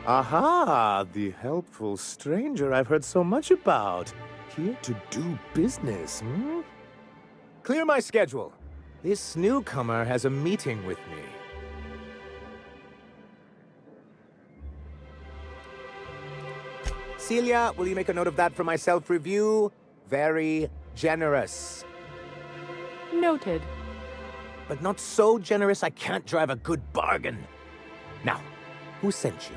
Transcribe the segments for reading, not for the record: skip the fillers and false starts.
Aha, the helpful stranger I've heard so much about. Here to do business, hmm? Clear my schedule. This newcomer has a meeting with me. Celia, will you make a note of that for my self-review? Very generous. Noted. But not so generous I can't drive a good bargain. Now, who sent you?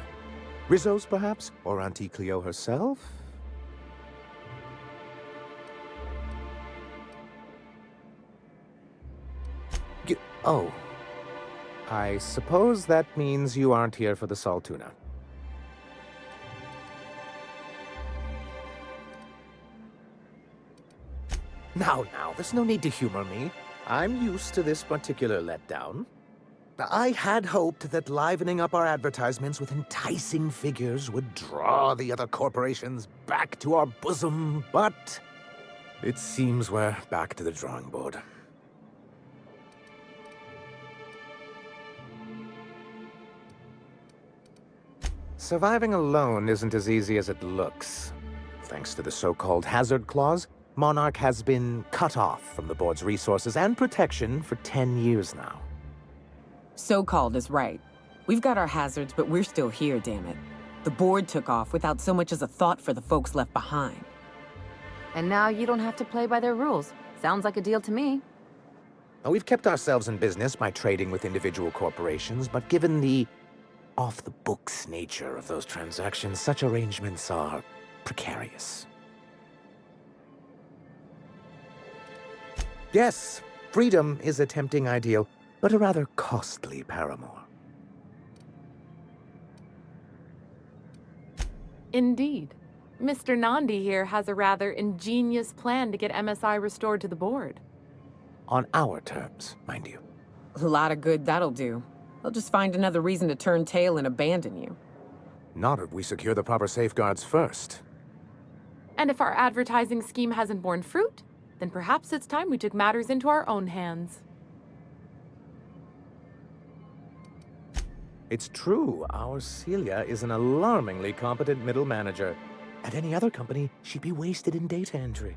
Rizzo's, perhaps? Or Auntie Cleo herself? Oh. I suppose that means you aren't here for the Saltuna. Now, there's no need to humor me. I'm used to this particular letdown. I had hoped that livening up our advertisements with enticing figures would draw the other corporations back to our bosom, but it seems we're back to the drawing board. Surviving alone isn't as easy as it looks. Thanks to the so-called hazard clause, Monarch has been cut off from the board's resources and protection for 10 years now. So-called is right. We've got our hazards, but we're still here, damn it. The board took off without so much as a thought for the folks left behind. And now you don't have to play by their rules. Sounds like a deal to me. We've kept ourselves in business by trading with individual corporations, but given the off-the-books nature of those transactions, such arrangements are precarious. Yes, freedom is a tempting ideal, but a rather costly paramour. Indeed. Mr. Nandi here has a rather ingenious plan to get MSI restored to the board. On our terms, mind you. A lot of good that'll do. They'll just find another reason to turn tail and abandon you. Not if we secure the proper safeguards first. And if our advertising scheme hasn't borne fruit, then perhaps it's time we took matters into our own hands. It's true, our Celia is an alarmingly competent middle manager. At any other company, she'd be wasted in data entry.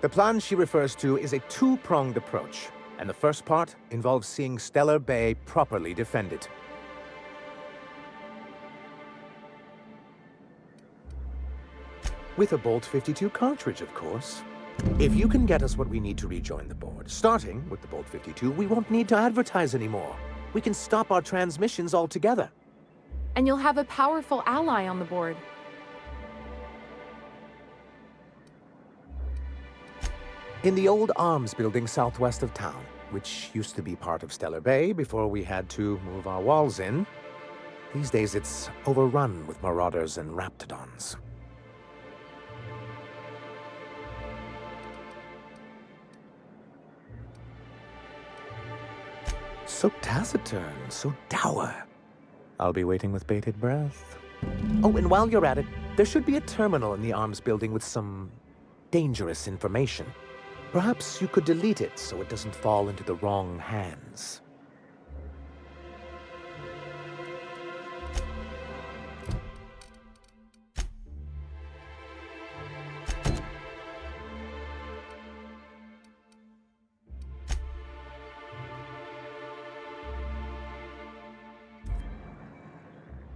The plan she refers to is a two-pronged approach, and the first part involves seeing Stellar Bay properly defended. With a Bolt 52 cartridge, of course. If you can get us what we need to rejoin the board, starting with the Bolt 52, we won't need to advertise anymore. We can stop our transmissions altogether. And you'll have a powerful ally on the board. In the old arms building southwest of town, which used to be part of Stellar Bay before we had to move our walls in, these days it's overrun with marauders and raptidons. So taciturn, so dour. I'll be waiting with bated breath. Oh, and while you're at it, there should be a terminal in the arms building with some dangerous information. Perhaps you could delete it so it doesn't fall into the wrong hands.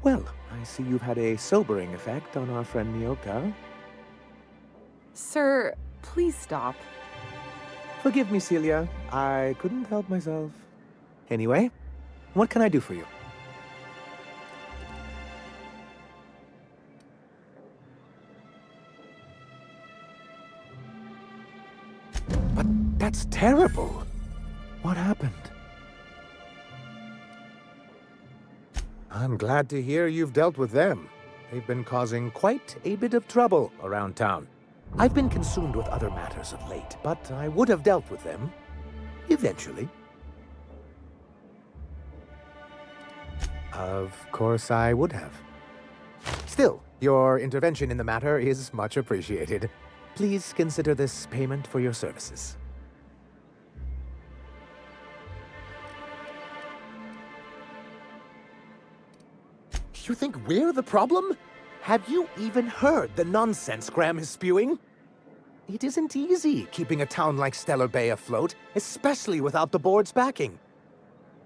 Well, I see you've had a sobering effect on our friend Nyoka. Sir, please stop. Forgive me, Celia. I couldn't help myself. Anyway, what can I do for you? But that's terrible. What happened? I'm glad to hear you've dealt with them. They've been causing quite a bit of trouble around town. I've been consumed with other matters of late, but I would have dealt with them eventually. Of course I would have. Still, your intervention in the matter is much appreciated. Please consider this payment for your services. You think we're the problem? Have you even heard the nonsense Graham is spewing? It isn't easy keeping a town like Stellar Bay afloat, especially without the board's backing.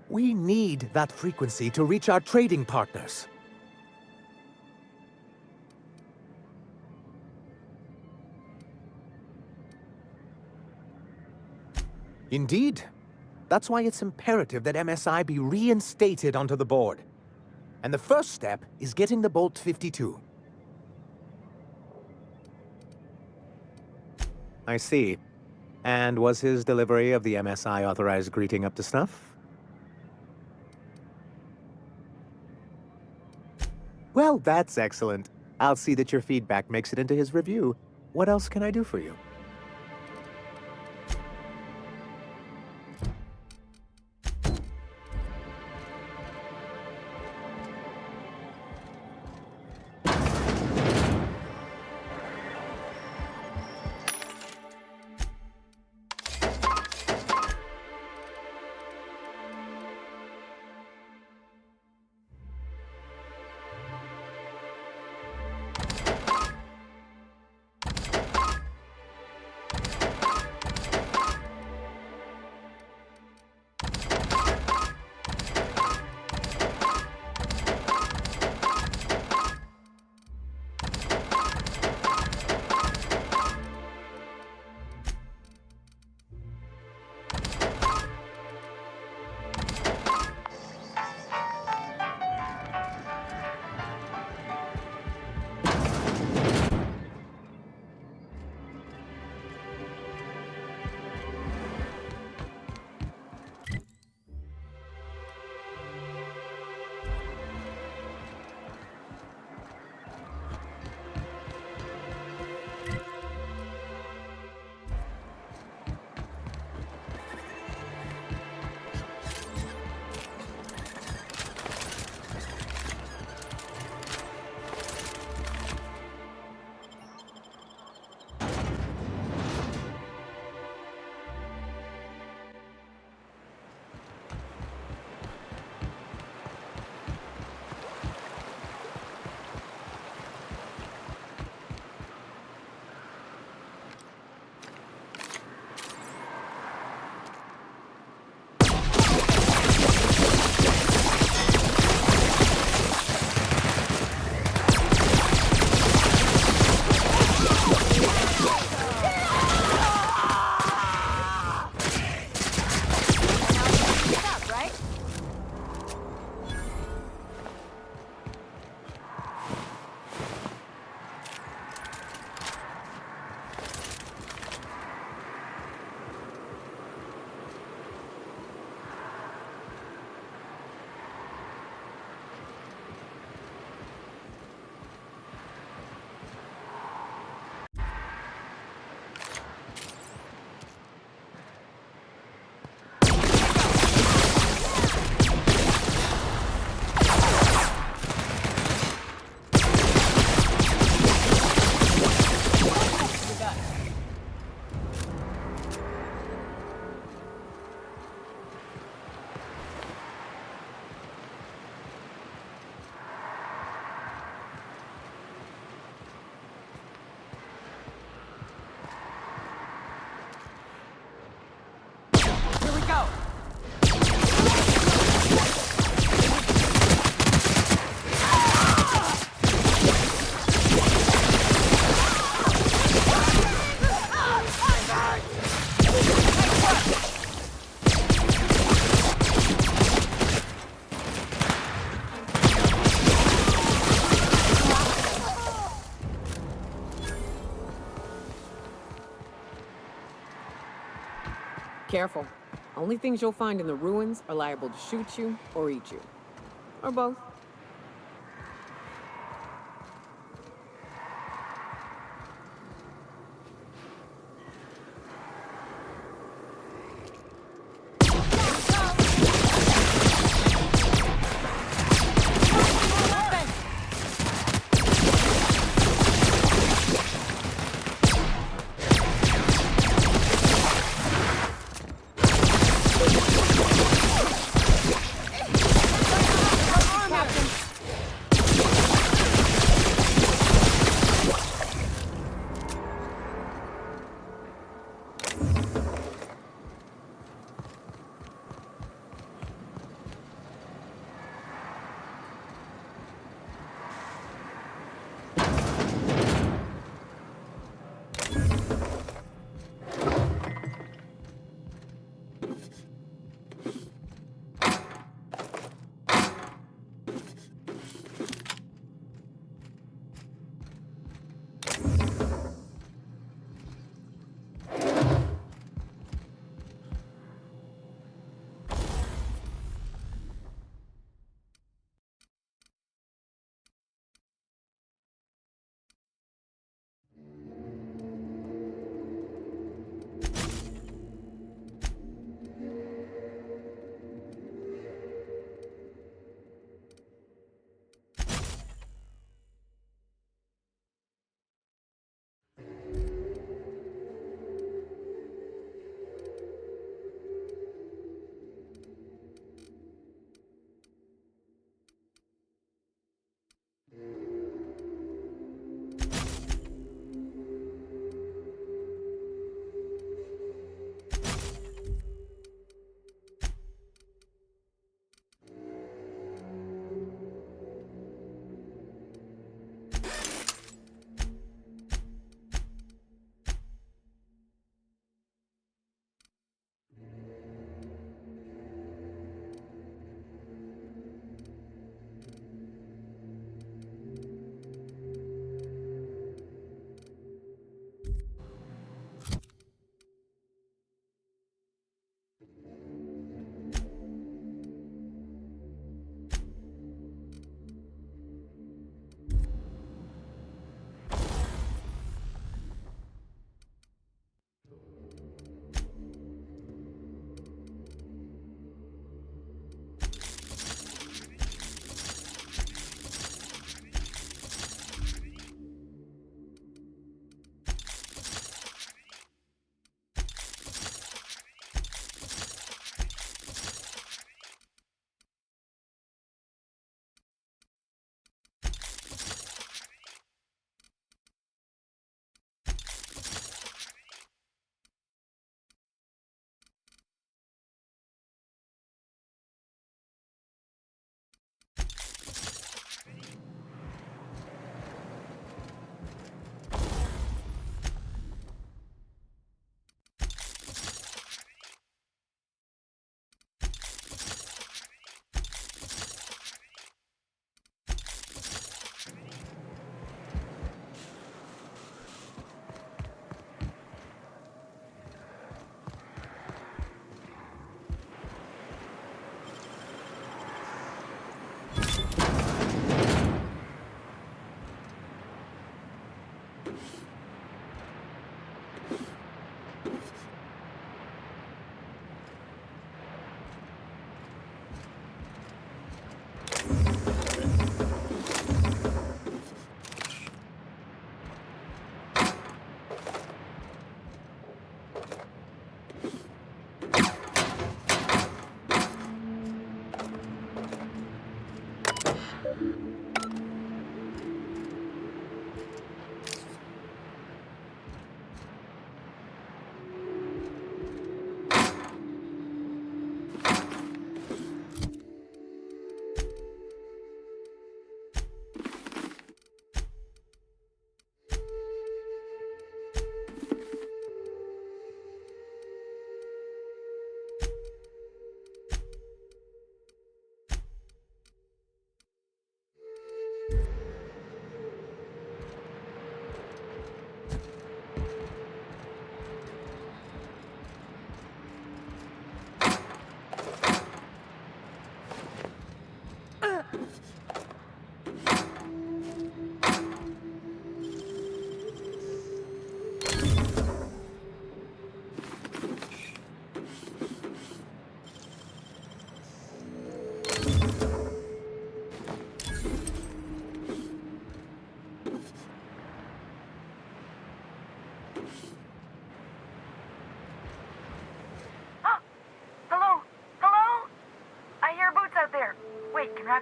We need that frequency to reach our trading partners. Indeed. That's why it's imperative that MSI be reinstated onto the board. And the first step is getting the Bolt 52. I see. And was his delivery of the MSI authorized greeting up to snuff? Well, that's excellent. I'll see that your feedback makes it into his review. What else can I do for you? Careful. Only things you'll find in the ruins are liable to shoot you or eat you. Or both.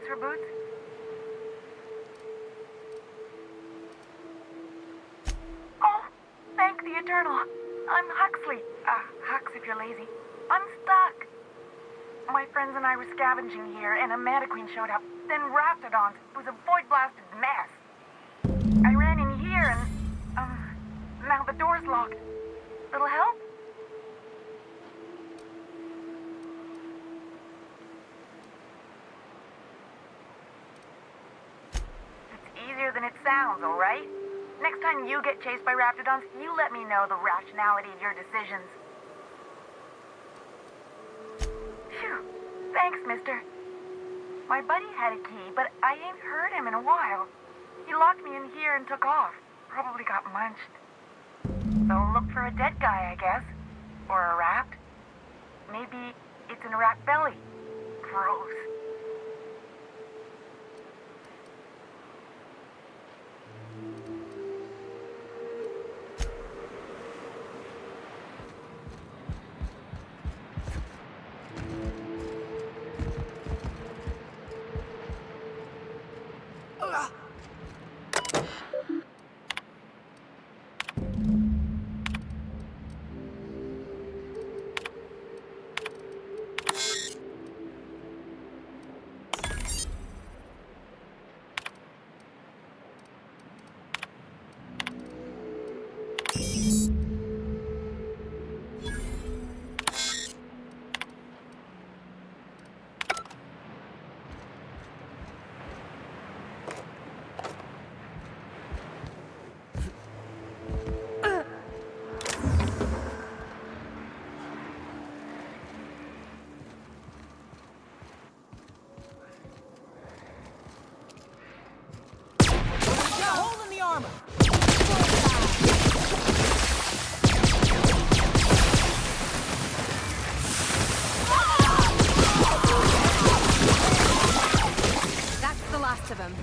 for boots? Oh, thank the Eternal. I'm Huxley. Hux if you're lazy. I'm stuck. My friends and I were scavenging here, and a Meta Queen showed up. Then Raptidons. It was a void-blasted mess. I ran in here, and, now the door's locked. Little help? It's easier than it sounds, all right? Next time you get chased by Raptidons, you let me know the rationality of your decisions. Phew. Thanks, mister. My buddy had a key, but I ain't heard him in a while. He locked me in here and took off. Probably got munched. So look for a dead guy, I guess. Or a rat. Maybe it's in a rat belly. Gross. Of him.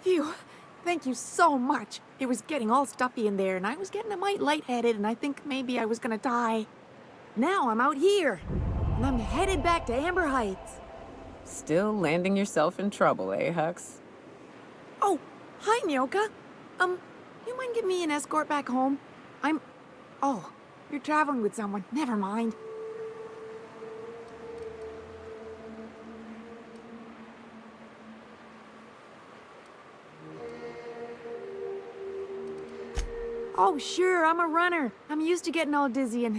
Phew. Thank you so much. It was getting all stuffy in there, and I was getting a mite lightheaded, and I think maybe I was gonna die. Now I'm out here, and I'm headed back to Amber Heights. Still landing yourself in trouble, eh, Hux? Oh, hi, Nyoka. You mind giving me an escort back home? Oh, you're traveling with someone. Never mind. Oh, sure, I'm a runner. I'm used to getting all dizzy and...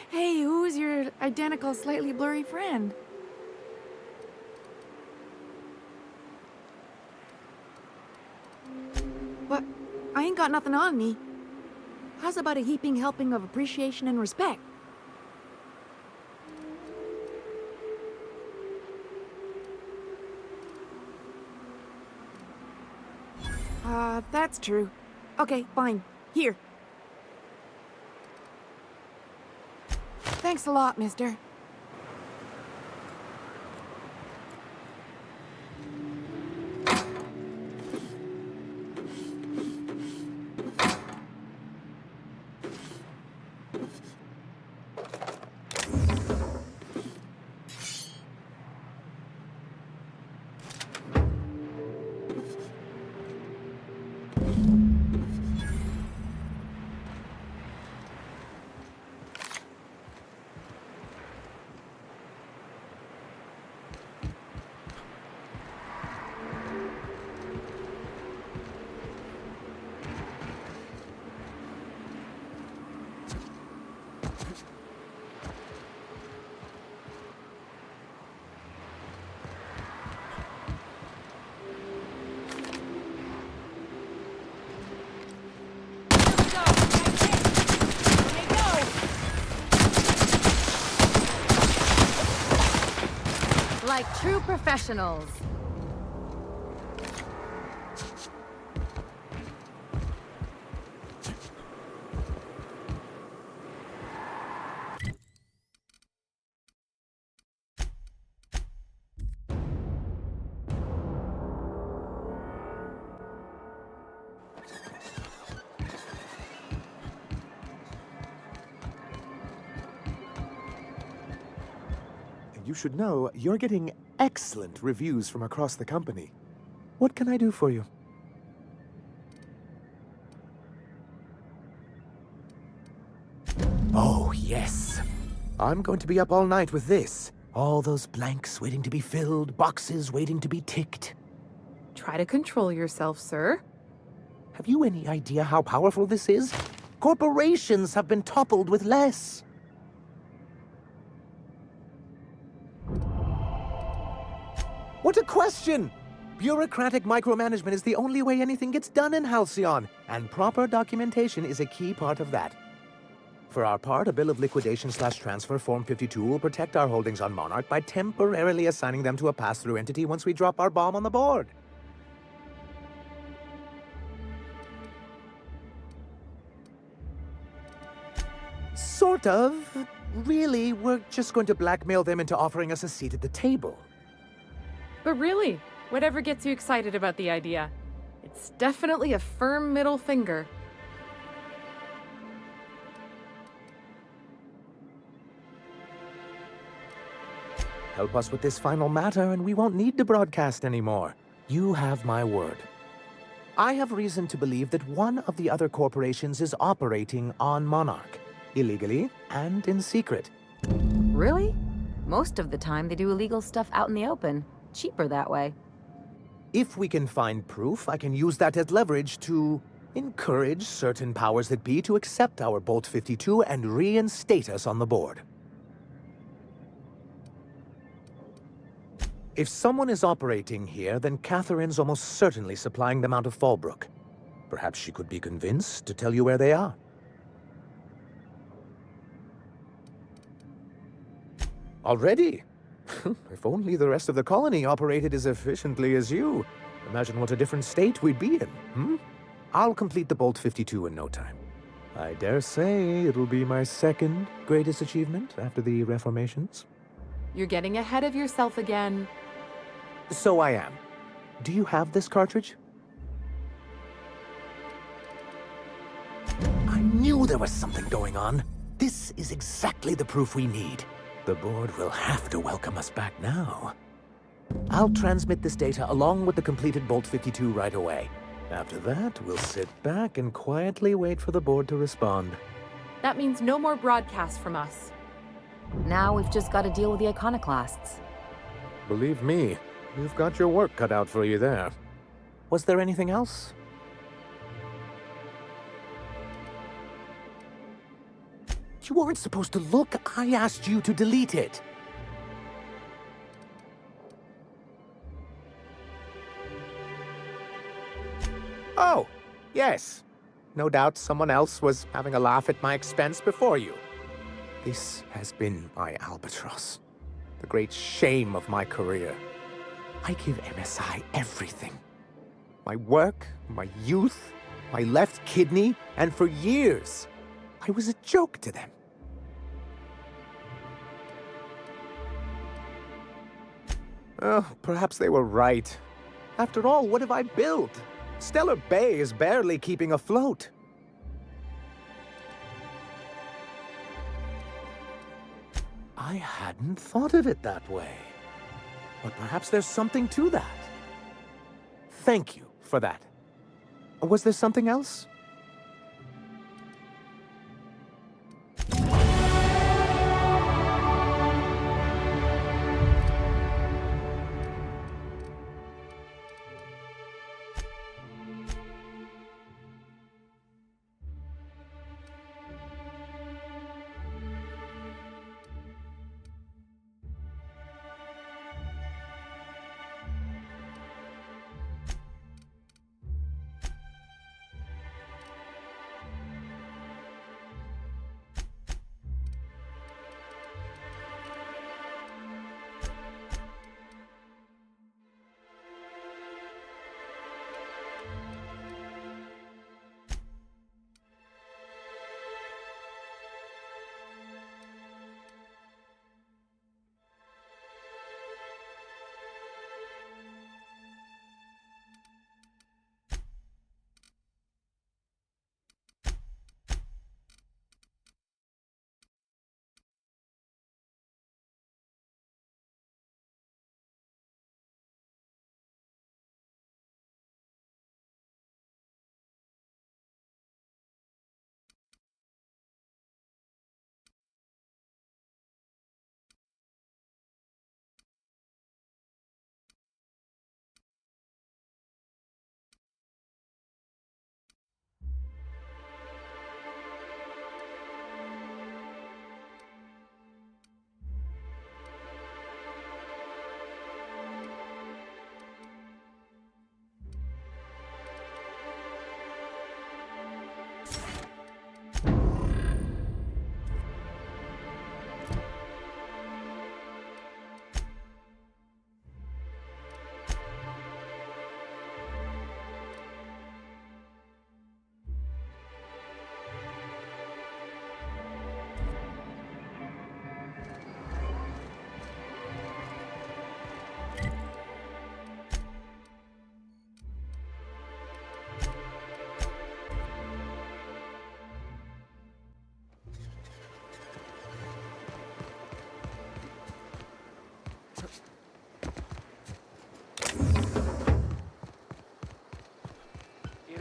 Hey, who's your identical, slightly blurry friend? But I ain't got nothing on me. How's about a heaping helping of appreciation and respect? That's true. Okay, fine. Here. Thanks a lot, mister. Like true professionals. You should know you're getting excellent reviews from across the company. What can I do for you? Oh, yes. I'm going to be up all night with this. All those blanks waiting to be filled, boxes waiting to be ticked. Try to control yourself, sir. Have you any idea how powerful this is? Corporations have been toppled with less. What a question! Bureaucratic micromanagement is the only way anything gets done in Halcyon, and proper documentation is a key part of that. For our part, a bill of liquidation/transfer Form 52 will protect our holdings on Monarch by temporarily assigning them to a pass-through entity once we drop our bomb on the board. Sort of. Really, we're just going to blackmail them into offering us a seat at the table. But really, whatever gets you excited about the idea, it's definitely a firm middle finger. Help us with this final matter, and we won't need to broadcast anymore. You have my word. I have reason to believe that one of the other corporations is operating on Monarch, illegally and in secret. Really? Most of the time they do illegal stuff out in the open. Cheaper that way. If we can find proof, I can use that as leverage to encourage certain powers that be to accept our Bolt 52 and reinstate us on the board. If someone is operating here, then Catherine's almost certainly supplying them out of Fallbrook. Perhaps she could be convinced to tell you where they are. Already? If only the rest of the colony operated as efficiently as you. Imagine what a different state we'd be in, hmm? I'll complete the Bolt 52 in no time. I dare say it'll be my second greatest achievement after the reformations. You're getting ahead of yourself again. So I am. Do you have this cartridge? I knew there was something going on. This is exactly the proof we need. The board will have to welcome us back now. I'll transmit this data along with the completed Bolt 52 right away. After that, we'll sit back and quietly wait for the board to respond. That means no more broadcasts from us. Now we've just got to deal with the iconoclasts. Believe me, you've got your work cut out for you there. Was there anything else? You weren't supposed to look. I asked you to delete it. Oh, yes. No doubt someone else was having a laugh at my expense before you. This has been my albatross. The great shame of my career. I give MSI everything. My work, my youth, my left kidney, and for years, I was a joke to them. Oh, perhaps they were right. After all, what have I built? Stellar Bay is barely keeping afloat. I hadn't thought of it that way. But perhaps there's something to that. Thank you for that. Was there something else?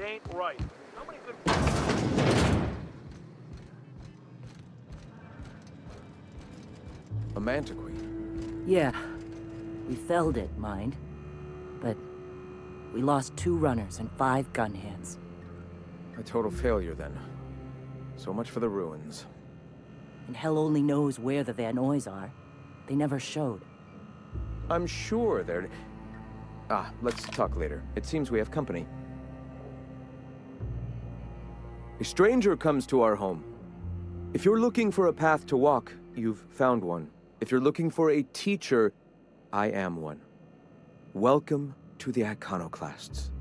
ain't right. How many good... A mantiquine. Yeah. We felled it, mind. But we lost 2 runners and 5 gun hands. A total failure, then. So much for the ruins. And hell only knows where the Vanoys are. They never showed. I'm sure they're... Ah, let's talk later. It seems we have company. A stranger comes to our home. If you're looking for a path to walk, you've found one. If you're looking for a teacher, I am one. Welcome to the Iconoclasts.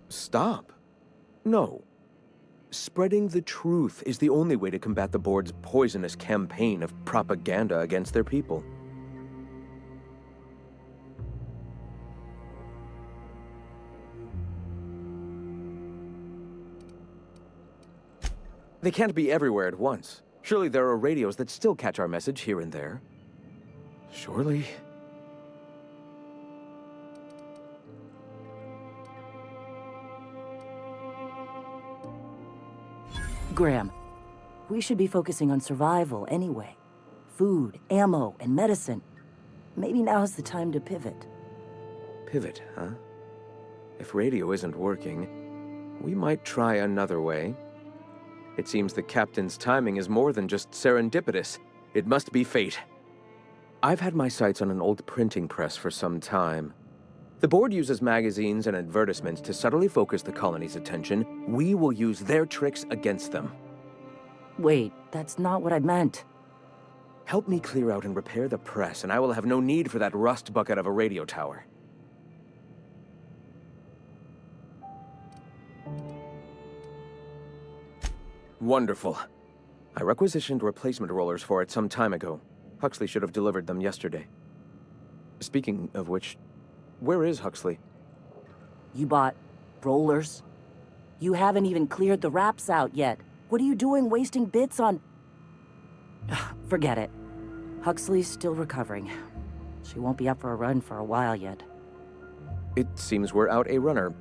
Stop. No. Spreading the truth is the only way to combat the board's poisonous campaign of propaganda against their people. They can't be everywhere at once. Surely there are radios that still catch our message here and there. Surely... Graham, we should be focusing on survival anyway. Food, ammo, and medicine. Maybe now's the time to pivot. Pivot, huh? If radio isn't working, we might try another way. It seems the captain's timing is more than just serendipitous. It must be fate. I've had my sights on an old printing press for some time. The board uses magazines and advertisements to subtly focus the colony's attention. We will use their tricks against them. Wait, that's not what I meant. Help me clear out and repair the press, and I will have no need for that rust bucket of a radio tower. Wonderful. I requisitioned replacement rollers for it some time ago. Huxley should have delivered them yesterday. Speaking of which, where is Huxley? You bought rollers? You haven't even cleared the wraps out yet. What are you doing wasting bits on... Forget it. Huxley's still recovering. She won't be up for a run for a while yet. It seems we're out a runner.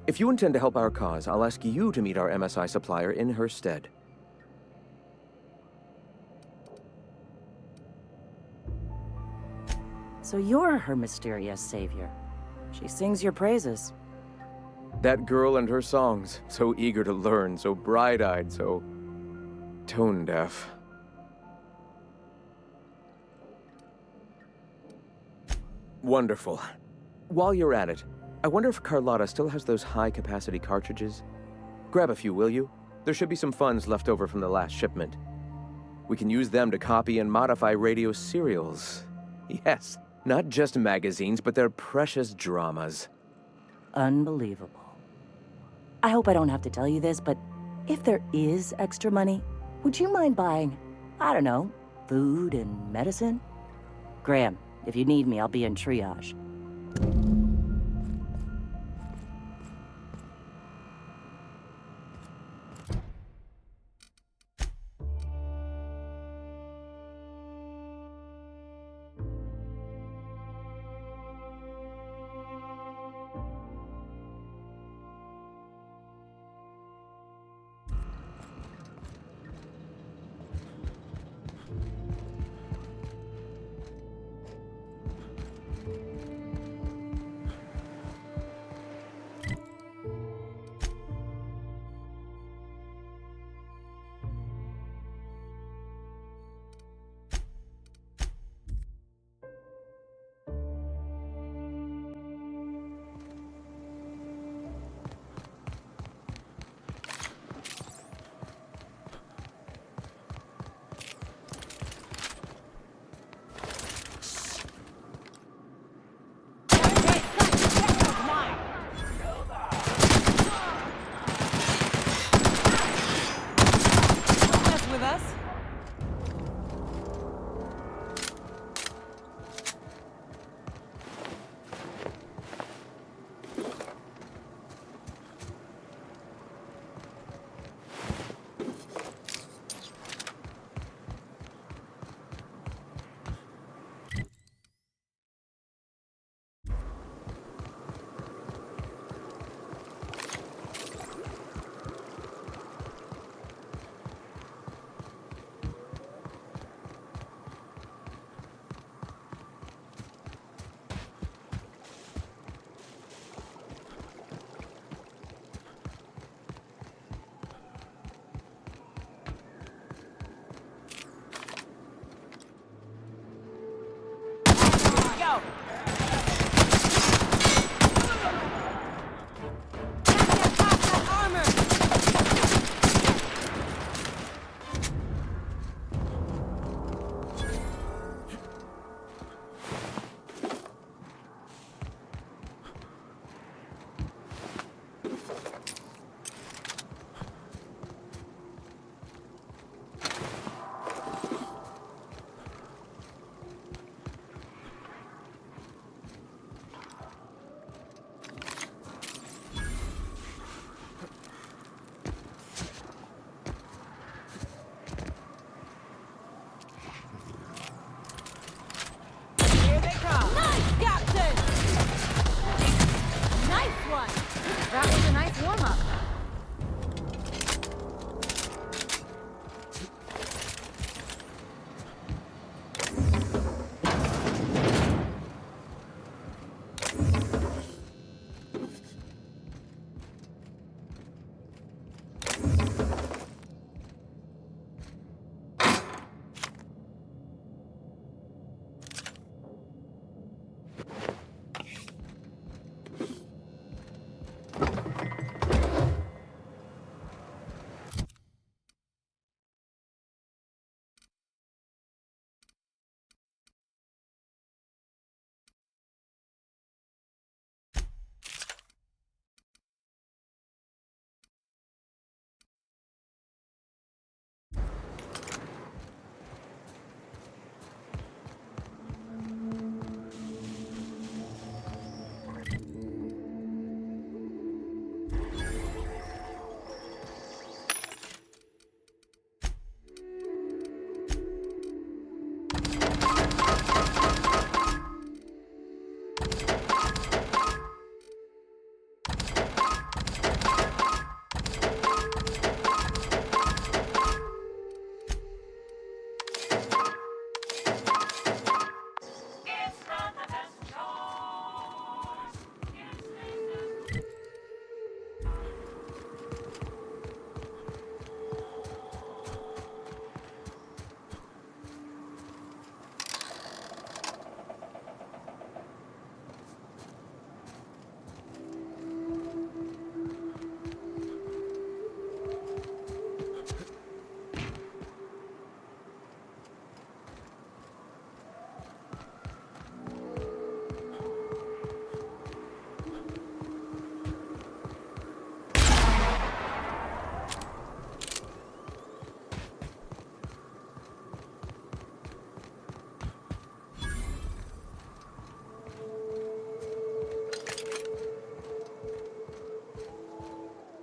If you intend to help our cause, I'll ask you to meet our MSI supplier in her stead. So you're her mysterious savior. She sings your praises. That girl and her songs, so eager to learn, so bright-eyed, so tone-deaf. Wonderful. While you're at it, I wonder if Carlotta still has those high-capacity cartridges? Grab a few, will you? There should be some funds left over from the last shipment. We can use them to copy and modify radio serials. Yes, not just magazines, but their precious dramas. Unbelievable. I hope I don't have to tell you this, but if there is extra money, would you mind buying, I don't know, food and medicine? Graham, if you need me, I'll be in triage.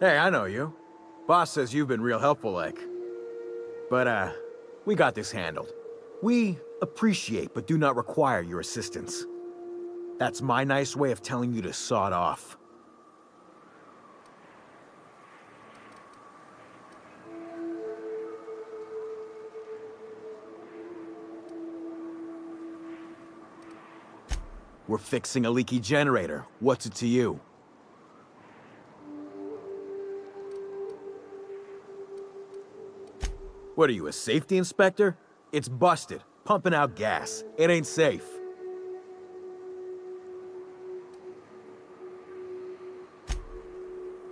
Hey, I know you. Boss says you've been real helpful, like. But, we got this handled. We appreciate but do not require your assistance. That's my nice way of telling you to sod off. We're fixing a leaky generator. What's it to you? What are you, a safety inspector? It's busted, pumping out gas. It ain't safe.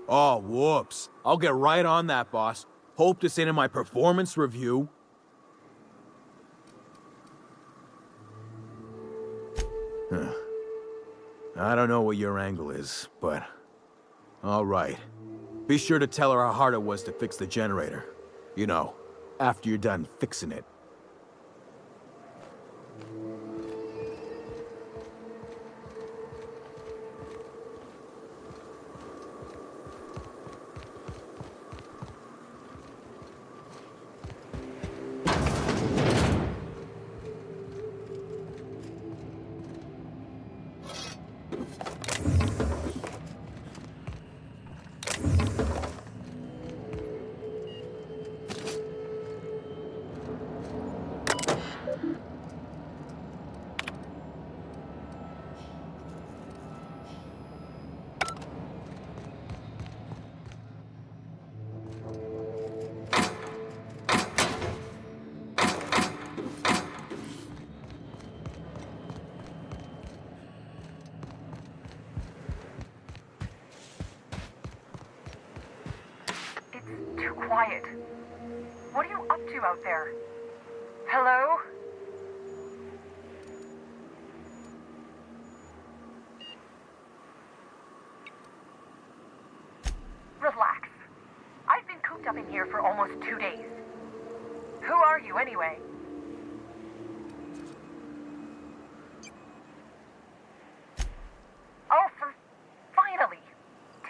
Oh, whoops. I'll get right on that, boss. Hope this ain't in my performance review. Huh. I don't know what your angle is, but... all right. Be sure to tell her how hard it was to fix the generator. You know, after you're done fixing it. Too quiet. What are you up to out there? Hello? Relax. I've been cooped up in here for almost 2 days. Who are you, anyway? Oh, finally!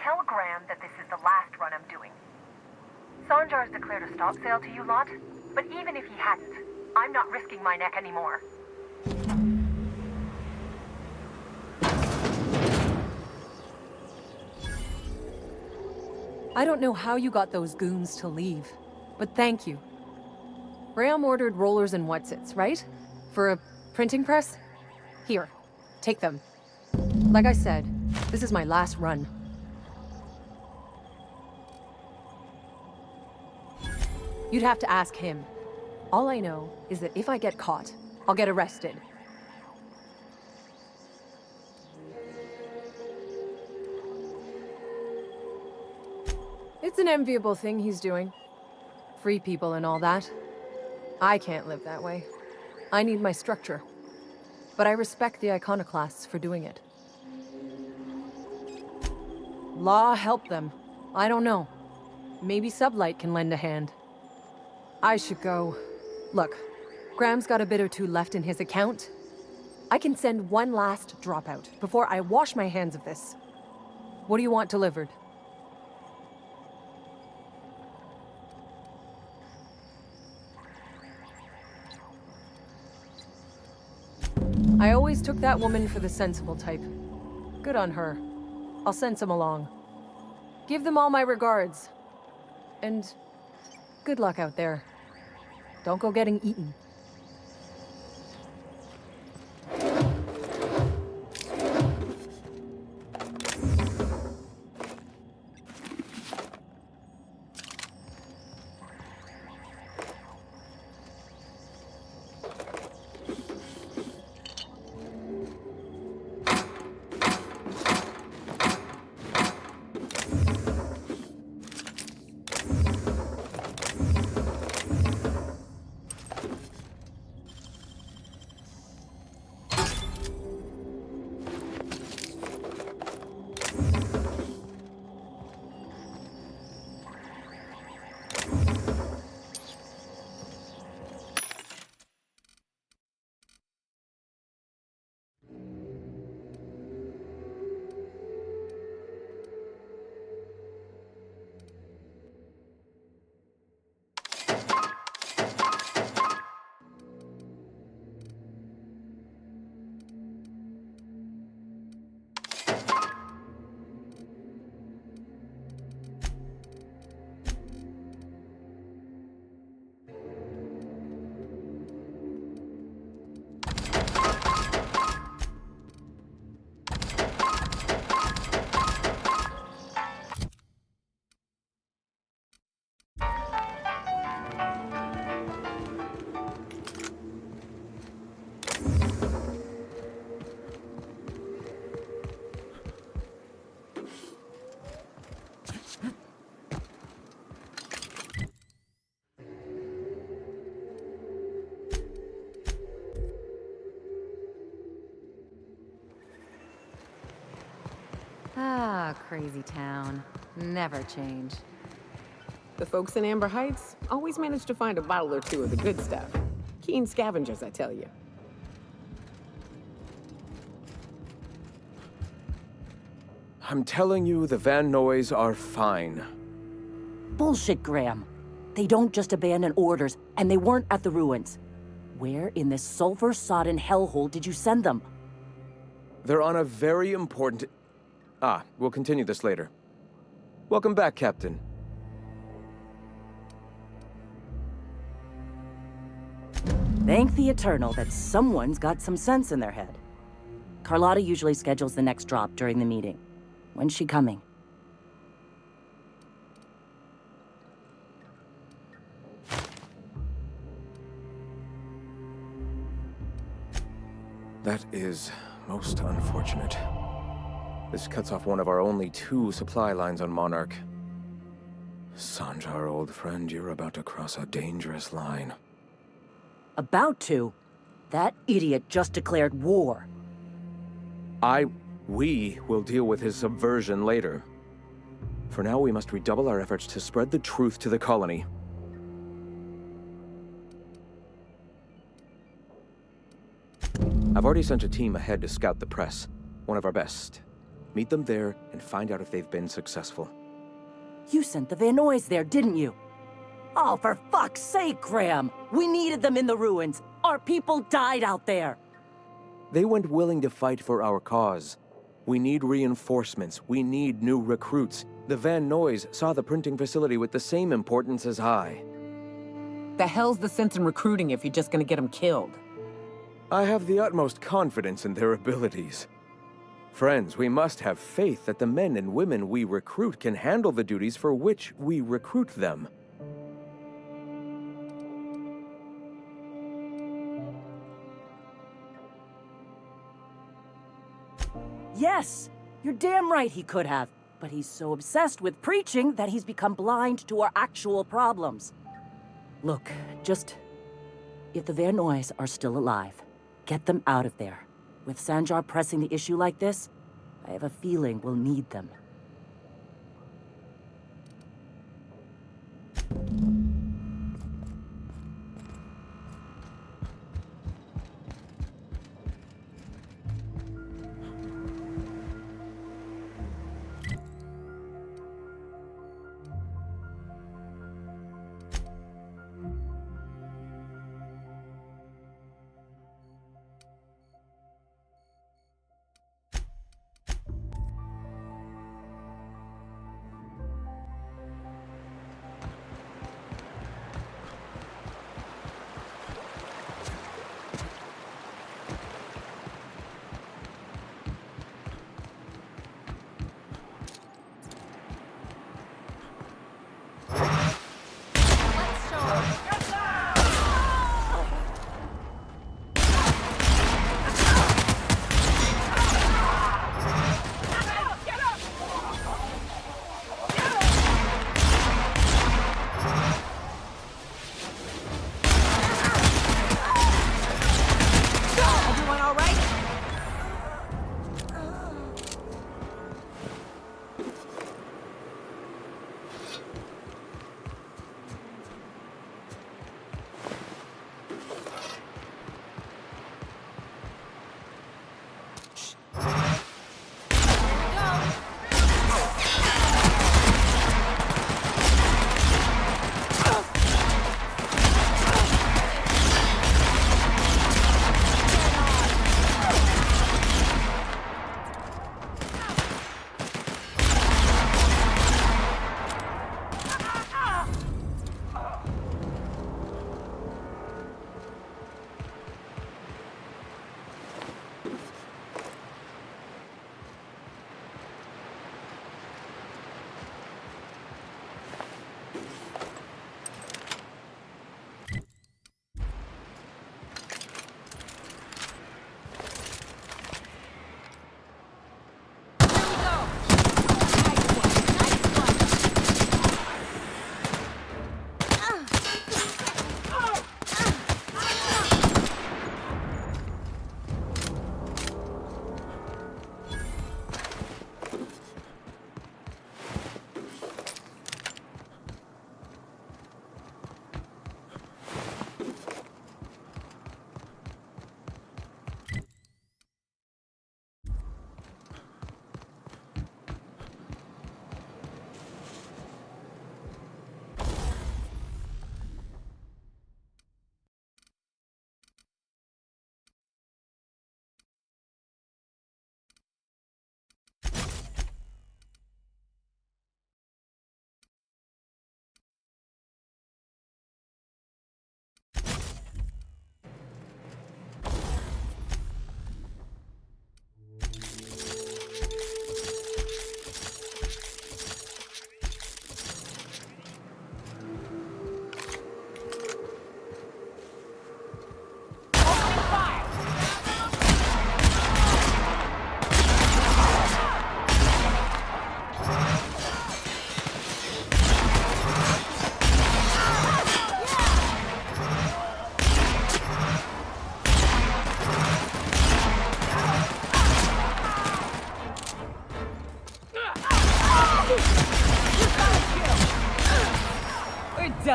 Tell Graham that this is the last run I'm doing. Sanjar's declared a stop sale to you lot, but even if he hadn't, I'm not risking my neck anymore. I don't know how you got those goons to leave, but thank you. Graham ordered rollers and whatsits, right? For a printing press? Here, take them. Like I said, this is my last run. You'd have to ask him. All I know is that if I get caught, I'll get arrested. It's an enviable thing he's doing. Free people and all that. I can't live that way. I need my structure. But I respect the iconoclasts for doing it. Law help them. I don't know. Maybe Sublight can lend a hand. I should go. Look, Graham's got a bit or two left in his account. I can send one last dropout before I wash my hands of this. What do you want delivered? I always took that woman for the sensible type. Good on her. I'll send some along. Give them all my regards. And good luck out there. Don't go getting eaten. Ah, crazy town. Never change. The folks in Amber Heights always manage to find a bottle or two of the good stuff. Keen scavengers, I tell you. I'm telling you, the Van Noys are fine. Bullshit, Graham. They don't just abandon orders, and they weren't at the ruins. Where in this sulfur-sodden hellhole did you send them? They're on a very important... Ah, we'll continue this later. Welcome back, Captain. Thank the Eternal that someone's got some sense in their head. Carlotta usually schedules the next drop during the meeting. When's she coming? That is most unfortunate. This cuts off one of our only 2 supply lines on Monarch. Sanjar, old friend, you're about to cross a dangerous line. About to? That idiot just declared war. We will deal with his subversion later. For now, we must redouble our efforts to spread the truth to the colony. I've already sent a team ahead to scout the press, one of our best. Meet them there and find out if they've been successful. You sent the Van Noys there, didn't you? Oh, for fuck's sake, Graham! We needed them in the ruins! Our people died out there! They went willing to fight for our cause. We need reinforcements. We need new recruits. The Van Noys saw the printing facility with the same importance as I. The hell's the sense in recruiting if you're just gonna get them killed? I have the utmost confidence in their abilities. Friends, we must have faith that the men and women we recruit can handle the duties for which we recruit them. Yes! You're damn right he could have. But he's so obsessed with preaching that he's become blind to our actual problems. Look, if the Van Noys are still alive, get them out of there. With Sanjar pressing the issue like this, I have a feeling we'll need them.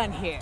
done here.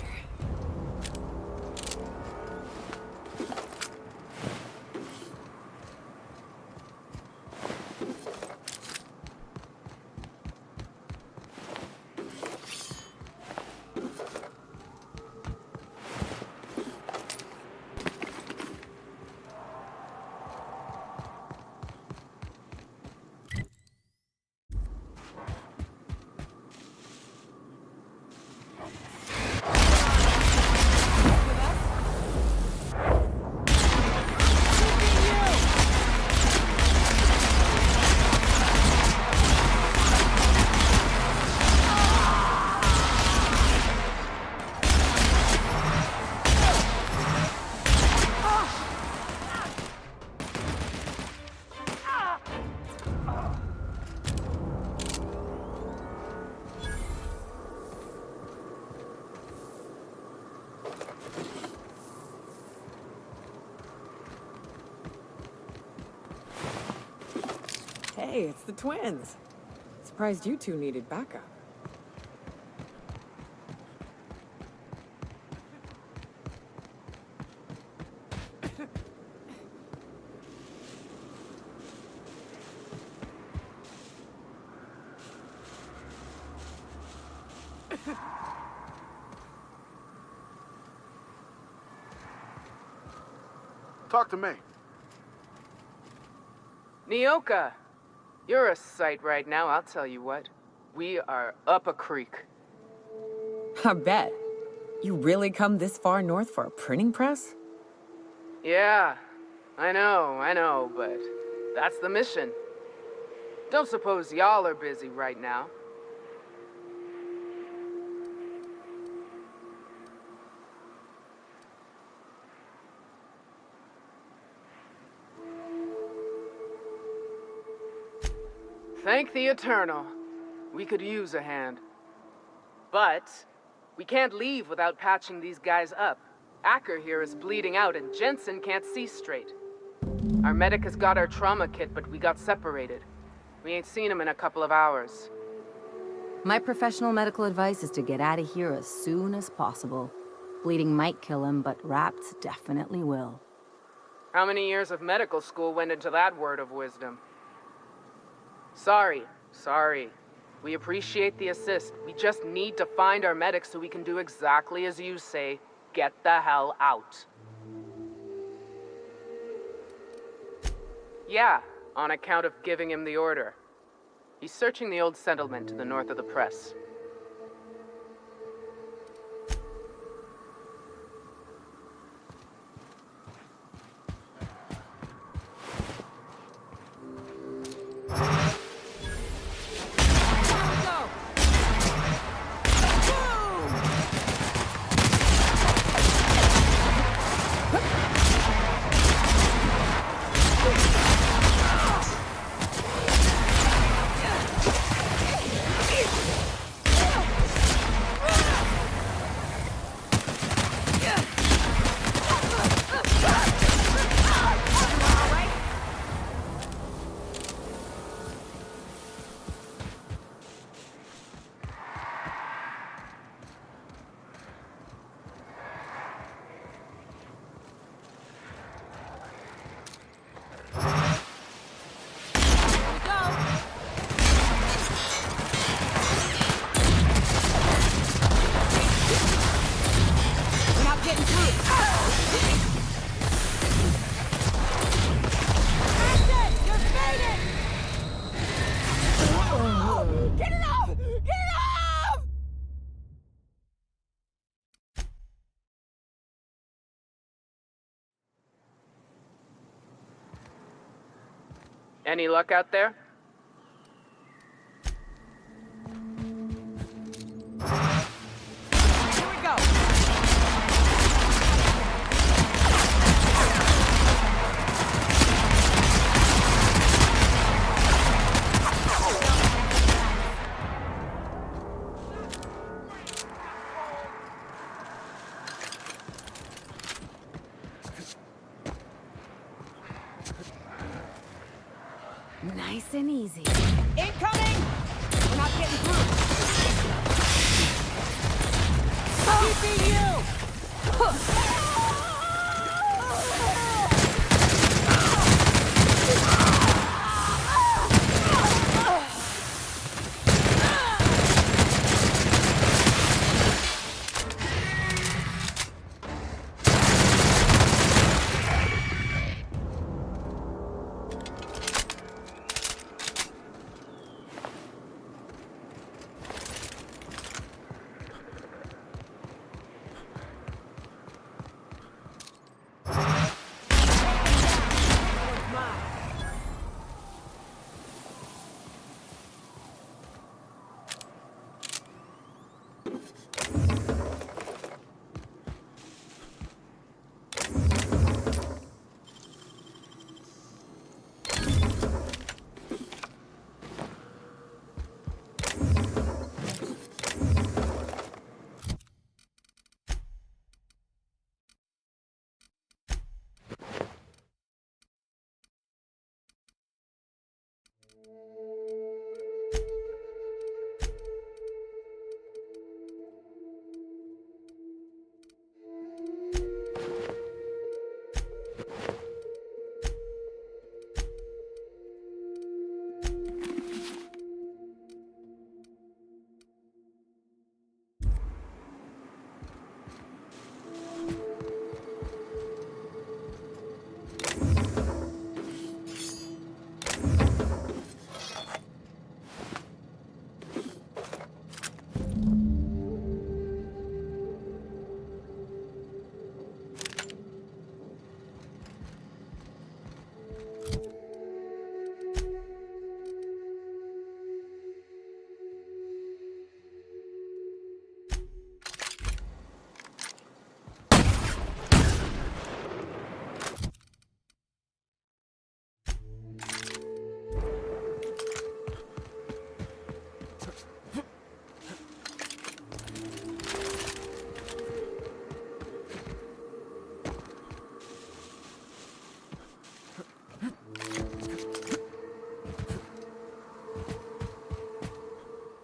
Hey, it's the twins. Surprised you two needed backup. Talk to me. Nyoka, you're a sight right now, I'll tell you what. We are up a creek. I bet. You really come this far north for a printing press? Yeah, I know, but that's the mission. Don't suppose y'all are busy right now. Thank the Eternal. We could use a hand. But we can't leave without patching these guys up. Acker here is bleeding out and Jensen can't see straight. Our medic has got our trauma kit, but we got separated. We ain't seen him in a couple of hours. My professional medical advice is to get out of here as soon as possible. Bleeding might kill him, but wrapped definitely will. How many years of medical school went into that word of wisdom? Sorry. We appreciate the assist. We just need to find our medic so we can do exactly as you say. Get the hell out. Yeah, on account of giving him the order. He's searching the old settlement to the north of the press. Any luck out there? Here we go! Nice and easy. Incoming! We're not getting through.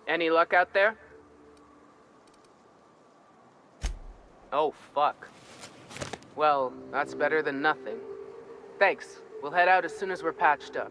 Any luck out there? Oh, fuck. Well, that's better than nothing. Thanks. We'll head out as soon as we're patched up.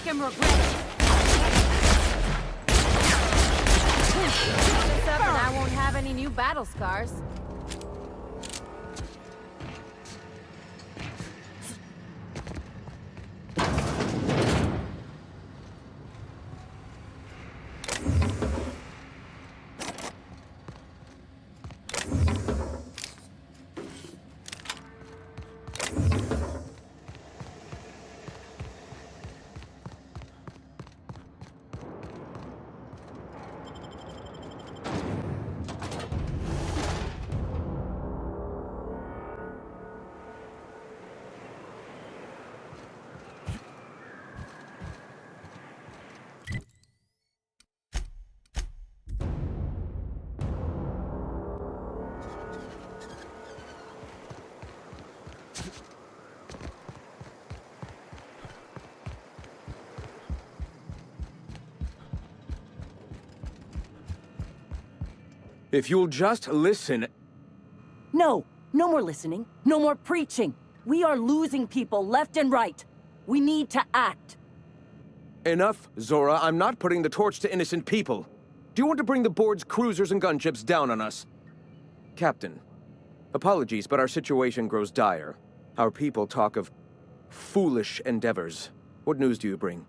him regret it. This up and I won't have any new battle scars. If you'll just listen... No, no more listening. No more preaching. We are losing people left and right. We need to act. Enough, Zora. I'm not putting the torch to innocent people. Do you want to bring the board's cruisers and gunships down on us? Captain, apologies, but our situation grows dire. Our people talk of foolish endeavors. What news do you bring?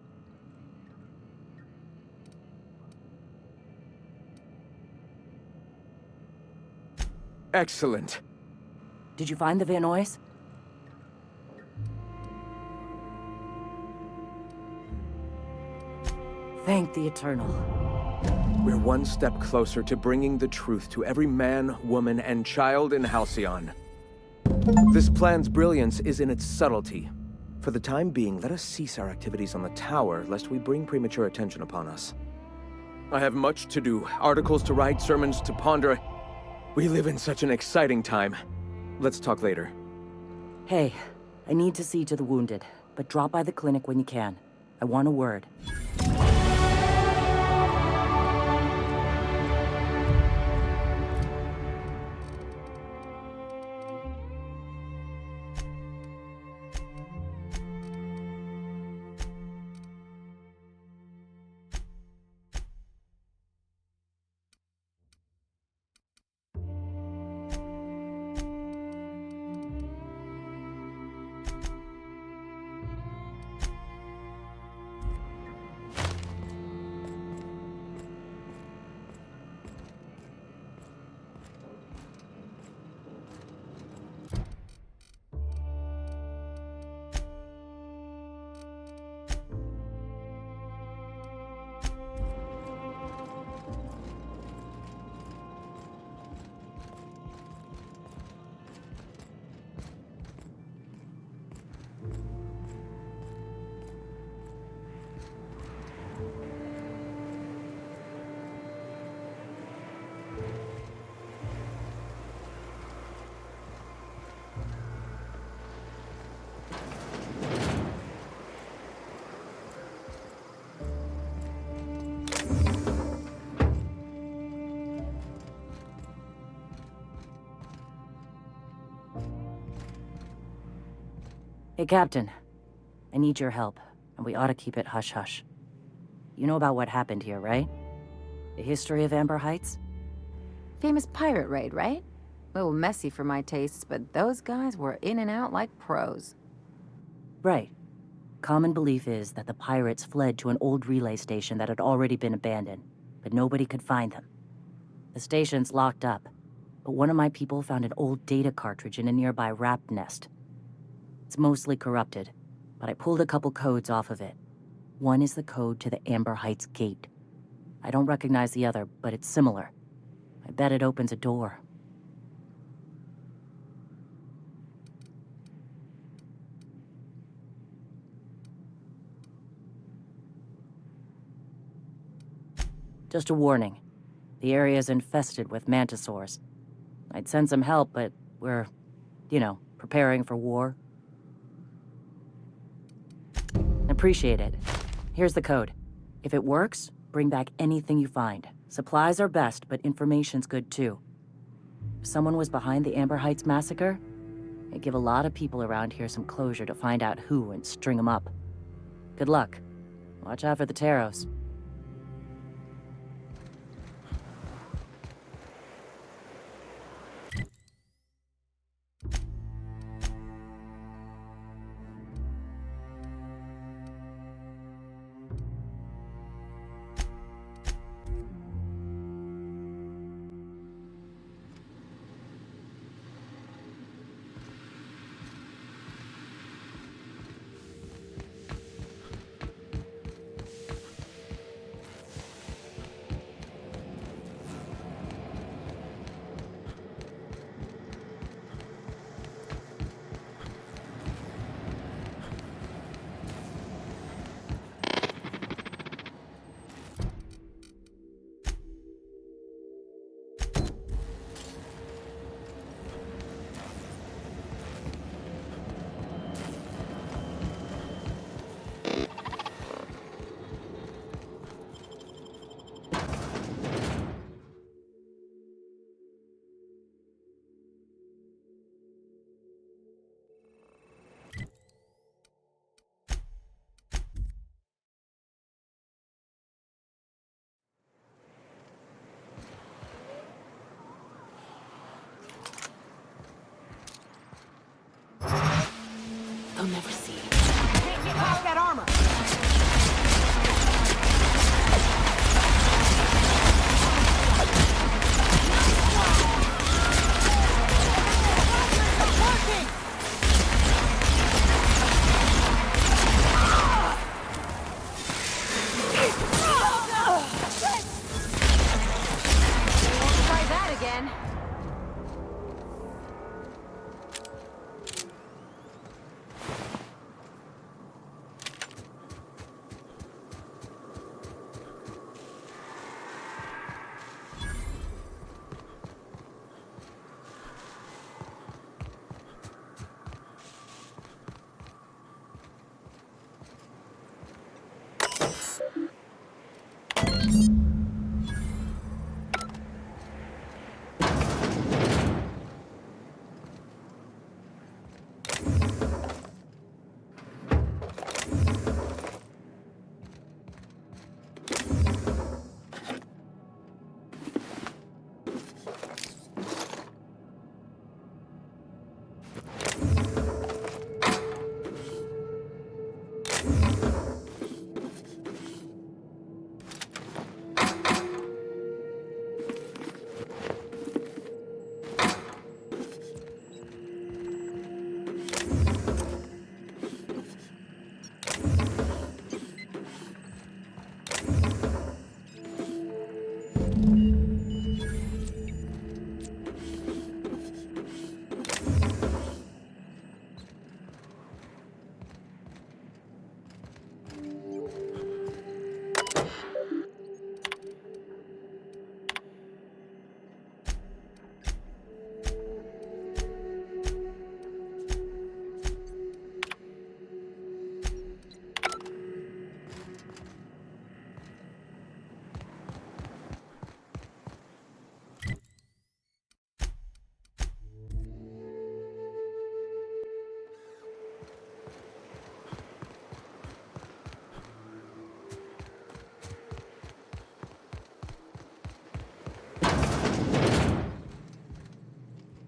Excellent. Did you find the Vanoys? Thank the Eternal. We're one step closer to bringing the truth to every man, woman, and child in Halcyon. This plan's brilliance is in its subtlety. For the time being, let us cease our activities on the tower, lest we bring premature attention upon us. I have much to do, articles to write, sermons to ponder. We live in such an exciting time. Let's talk later. Hey, I need to see to the wounded, but drop by the clinic when you can. I want a word. Hey, Captain. I need your help, and we ought to keep it hush-hush. You know about what happened here, right? The history of Amber Heights? Famous pirate raid, right? A little messy for my tastes, but those guys were in and out like pros. Right. Common belief is that the pirates fled to an old relay station that had already been abandoned, but nobody could find them. The station's locked up, but one of my people found an old data cartridge in a nearby rap nest. It's mostly corrupted, but I pulled a couple codes off of it. One is the code to the Amber Heights gate. I don't recognize the other, but it's similar. I bet it opens a door. Just a warning. The area's infested with mantisaurs. I'd send some help, but we're, preparing for war. Appreciate it. Here's the code. If it works, bring back anything you find. Supplies are best, but information's good too. If someone was behind the Amber Heights massacre, it'd give a lot of people around here some closure to find out who and string them up. Good luck. Watch out for the Taros. They'll never see it. Can't get past that armor! Try that again.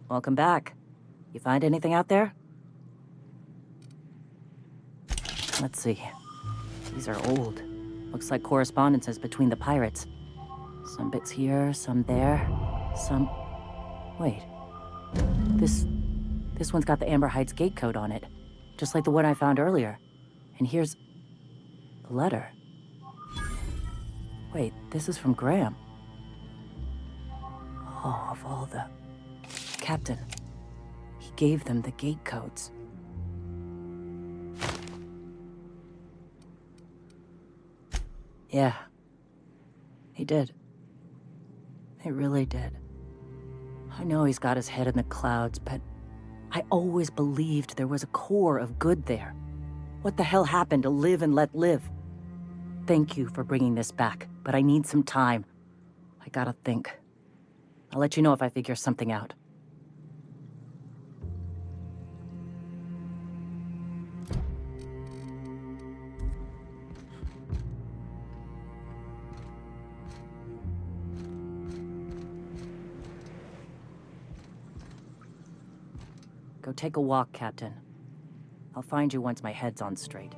Welcome back. You find anything out there? Let's see. These are old. Looks like correspondences between the pirates. Some bits here, some there, some... Wait. This one's got the Amber Heights gate code on it. Just like the one I found earlier. And here's... a letter. Wait, this is from Graham. Oh, of all the... Captain. He gave them the gate codes. Yeah. He did. He really did. I know he's got his head in the clouds, but I always believed there was a core of good there. What the hell happened to live and let live? Thank you for bringing this back, but I need some time. I gotta think. I'll let you know if I figure something out. Go take a walk, Captain. I'll find you once my head's on straight.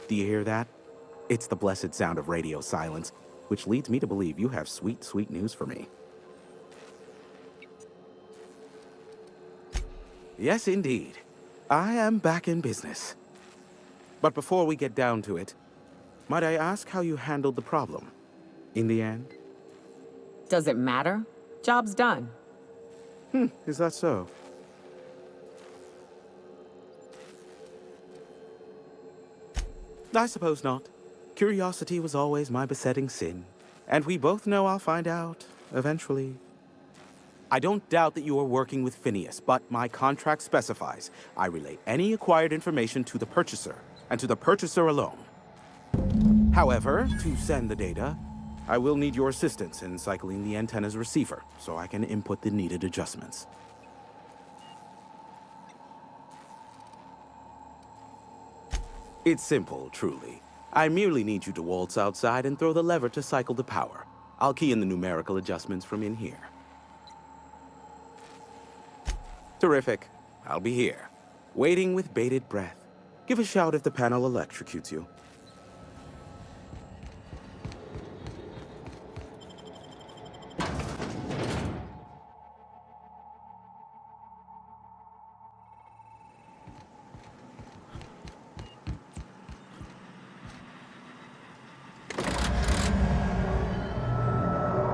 Do you hear that? It's the blessed sound of radio silence, which leads me to believe you have sweet, sweet news for me. Yes, indeed. I am back in business. But before we get down to it, might I ask how you handled the problem? In the end? Does it matter? Job's done. Is that so? I suppose not. Curiosity was always my besetting sin, and we both know I'll find out, eventually. I don't doubt that you are working with Phineas, but my contract specifies I relay any acquired information to the purchaser, and to the purchaser alone. However, to send the data, I will need your assistance in cycling the antenna's receiver, so I can input the needed adjustments. It's simple, truly. I merely need you to waltz outside and throw the lever to cycle the power. I'll key in the numerical adjustments from in here. Terrific. I'll be here, waiting with bated breath. Give a shout if the panel electrocutes you.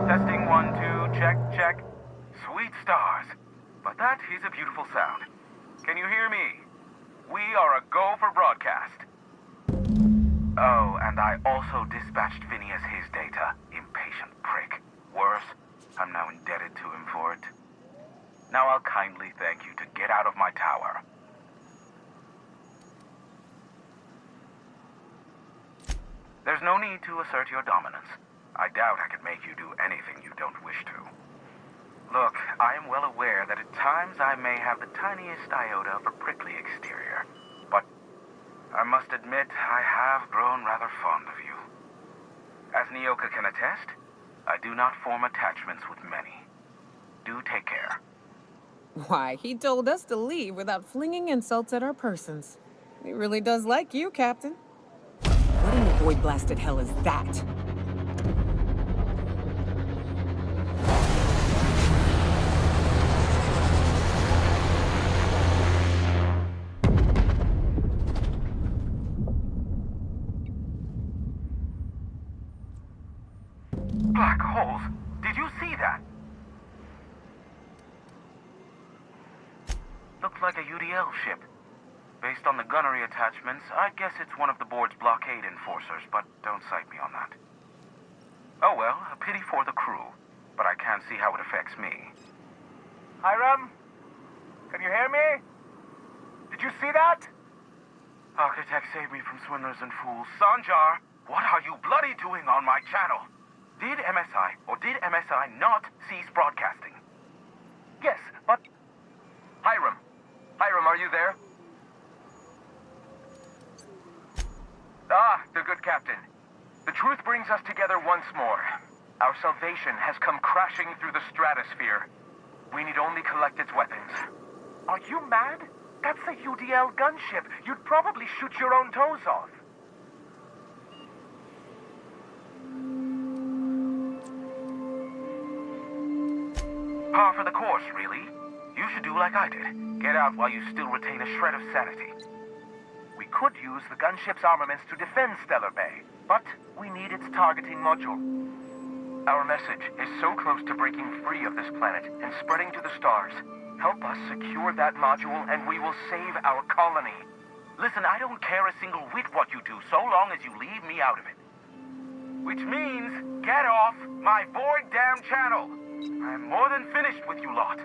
Testing 1, 2, check, check. Sweet stars. But that is a beautiful sound. Can you hear me? We are a go for broadcast. Oh, and I also dispatched Phineas his data. Impatient prick. Worse, I'm now indebted to him for it. Now I'll kindly thank you to get out of my tower. There's no need to assert your dominance. I doubt I could make you do anything you don't wish to. Look, I am well aware that at times I may have the tiniest iota of a prickly exterior, but I must admit I have grown rather fond of you. As Nyoka can attest, I do not form attachments with many. Do take care. Why, he told us to leave without flinging insults at our persons. He really does like you, Captain. What in the void-blasted hell is that? Black holes! Did you see that? Looks like a UDL ship. Based on the gunnery attachments, I guess it's one of the board's blockade enforcers, but don't cite me on that. Oh well, a pity for the crew, but I can't see how it affects me. Hiram? Can you hear me? Did you see that? Architect, save me from swindlers and fools. Sanjar, what are you bloody doing on my channel? Did MSI, or did MSI not cease broadcasting? Yes, but... Hiram. Hiram, are you there? Ah, the good captain. The truth brings us together once more. Our salvation has come crashing through the stratosphere. We need only collect its weapons. Are you mad? That's a UDL gunship. You'd probably shoot your own toes off. Par for the course, really. You should do like I did. Get out while you still retain a shred of sanity. We could use the gunship's armaments to defend Stellar Bay, but we need its targeting module. Our message is so close to breaking free of this planet and spreading to the stars. Help us secure that module and we will save our colony. Listen, I don't care a single whit what you do, so long as you leave me out of it. Which means, get off my void damn channel! I am more than finished with you lot.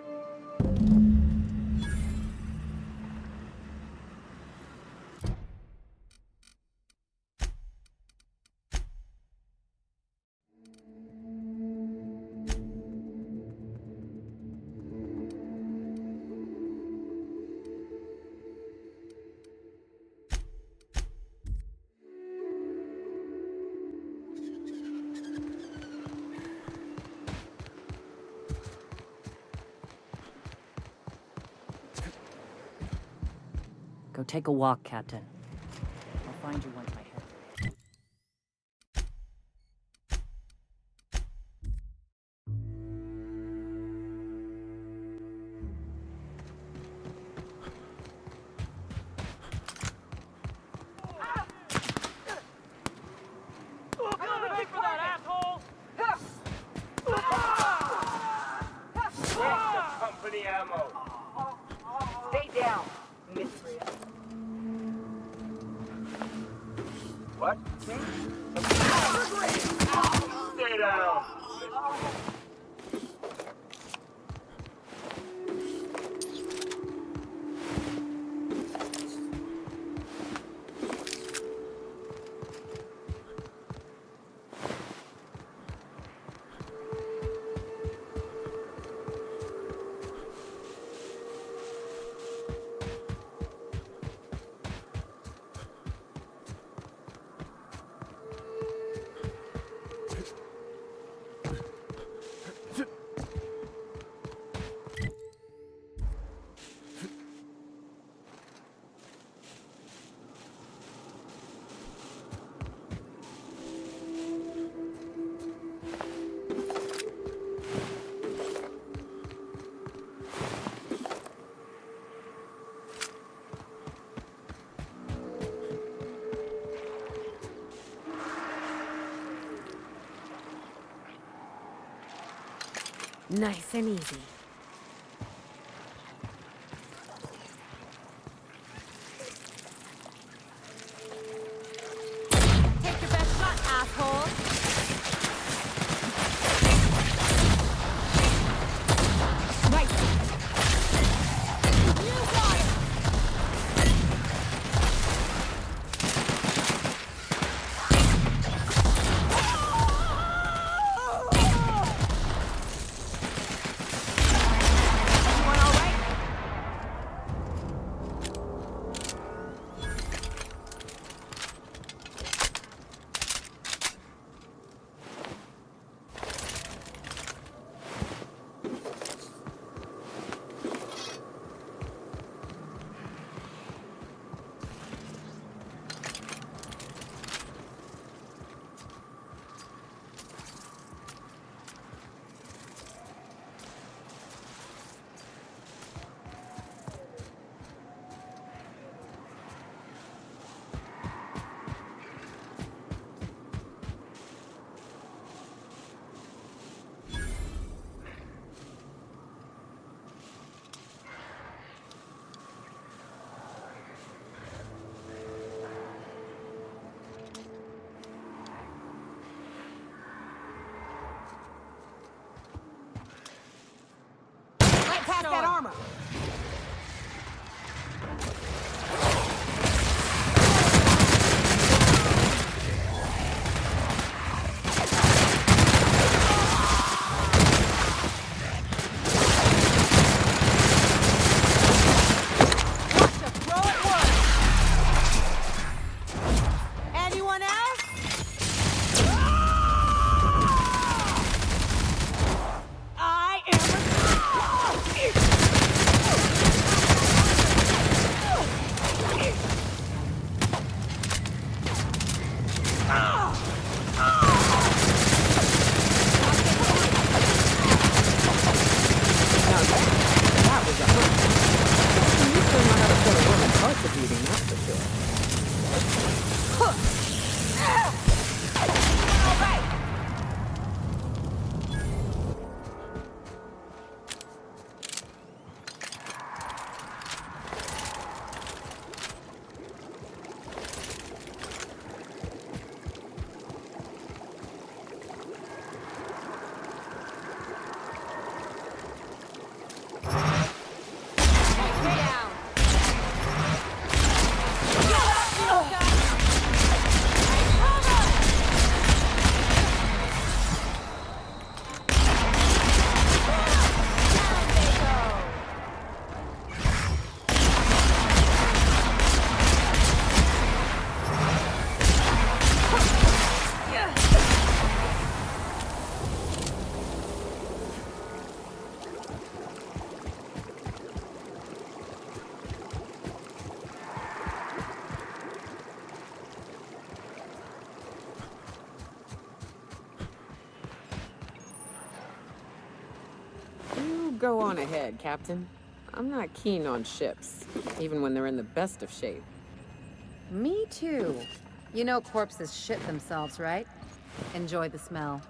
Go take a walk, Captain. I'll find you once my head. Company ammo. Stay down, miscreant. What? Stay down. Nice and easy. Take your best shot, asshole! Nice. You got it! Past that armor. Anyone else? I am That was a hook. You still know how to put a woman's heart to beating, that's for sure. Cover! go on ahead, Captain. I'm not keen on ships, even when they're in the best of shape. Me too. You know corpses shit themselves, right? Enjoy the smell.